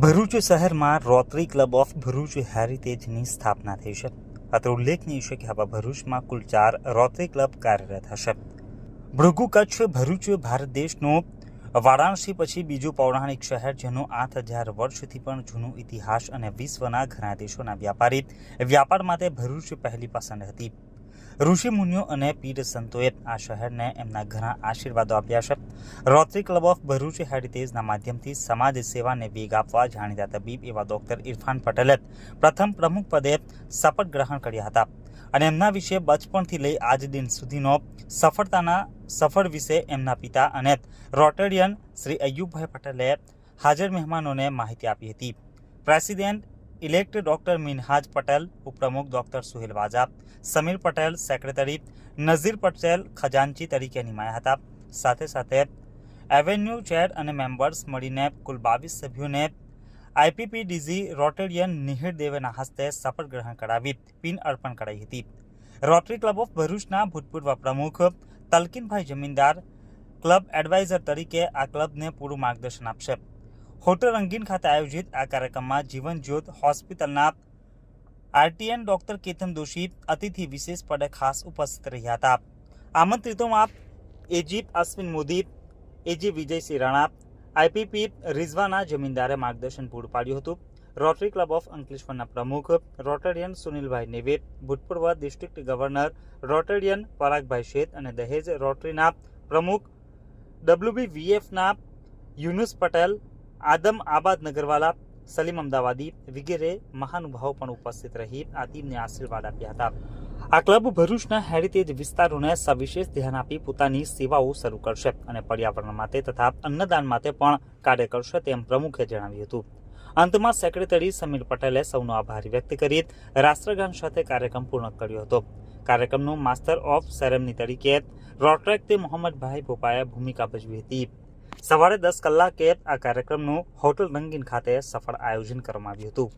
ભરૂચ શહેરમાં rotary club of Bharuch હેરિટેજની સ્થાપના થઈ છે. અત્રે ઉલ્લેખનીય છે કે હવે ભરૂચમાં કુલ 4 રોટરી ક્લબ કાર્યરત હશે. ભૃગુ કચ્છ ભરૂચ ભારત દેશનું વારાણસી પછી બીજું પૌરાણિક શહેર, જેનું 8000 વર્ષથી પણ જૂનો ઇતિહાસ અને વિશ્વના ઘણા દેશોના વ્યાપાર માટે ભરૂચ પહેલી પસંદ હતી. ઋષિ મુનિઓ અને પીર સંતોએ આ શહેરને એમના ઘણા આશીર્વાદો આપ્યા છે. રોટરી ક્લબ ઓફ ભરૂચ હેરિટેજના માધ્યમથી સમાજ સેવાને વેગ આપવા જાણીતા તબીબ એવા ડોક્ટર ઇરફાન પટેલે પ્રથમ પ્રમુખ પદે શપથ ગ્રહણ કર્યા હતા અને એમના વિશે બચપણથી લઈ આજ દિન સુધીનો સફળ વિશે એમના પિતા અને રોટેરિયન શ્રી અયુબભાઈ પટેલે હાજર મહેમાનોને માહિતી આપી હતી. President elect doctor Minhaj Patel, ઉપપ્રમુખ ડોક્ટર સુહેલ વાજા, સમીર પટેલ સેક્રેટરી, નઝીર પટેલ ખજાનચી તરીકે નિમાયા હતા. સાથે એવેન્યુ ચેર અને મેમ્બર્સ મળીને કુલ 22 સભ્યોને આઈપીપીડીજી રોટેરિયન નિહિર દેવેના હસ્તે શપથ ગ્રહણ કરાવી પિન અર્પણ કરાઈ હતી. રોટરી ક્લબ ઓફ ભરૂચના ભૂતપૂર્વ પ્રમુખ તલકીનભાઈ જમીનદાર ક્લબ એડવાઇઝર તરીકે આ ક્લબને પૂરું માર્ગદર્શન આપશે. હોટલ રંગીન ખાતે આયોજિત આ કાર્યક્રમમાં જીવન જ્યોત હોસ્પિટલના આરટીએન ડોક્ટર કેતન દોશી અતિથિ વિશેષ પદે ખાસ ઉપસ્થિત રહ્યા હતા. આમંત્રિતોમાં એજી અશ્વિન મોદી, એજી વિજયસિંહ રાણા, આઈપીપી રિઝવાના જમીનદારે માર્ગદર્શન પૂરું પાડ્યું હતું. રોટરી ક્લબ ઓફ અંકલેશ્વરના પ્રમુખ રોટેરિયન સુનિલભાઈ નેવે, ભૂતપૂર્વ ડિસ્ટ્રિક્ટ ગવર્નર રોટેરિયન પરાગભાઈ શેઠ અને દહેજ રોટરીના પ્રમુખ WBVFના યુનુસ પટેલ, આદમ આબાદ નગરવાલા, સલીમ અમદાવાદી વગેરે મહાનુભાવો પણ ઉપસ્થિત રહી આ ટીમને આશીર્વાદ આપ્યા હતા. આ ક્લબ ભરૂચના હેરિટેજ વિસ્તારોને સવિશેષ ધ્યાન આપી પોતાની સેવાઓ શરૂ કરશે અને પર્યાવરણ માટે તથા અન્નદાન માટે પણ કાર્ય કરશે, તેમ પ્રમુખે જણાવ્યું હતું. અંતમાં સેક્રેટરી સમીર પટેલે સૌનો આભાર વ્યક્ત કરી રાષ્ટ્રગાન સાથે કાર્યક્રમ પૂર્ણ કર્યો હતો. કાર્યક્રમનું માસ્ટર ઓફ સેરેમની તરીકે રોટરેક્ટ મોહમ્મદભાઈ ભોપાએ ભૂમિકા ભજવી હતી. સવારે 10 કલાકે આ કાર્યક્રમનું હોટલ રંગીન ખાતે સફળ આયોજન કરવામાં આવ્યું હતું.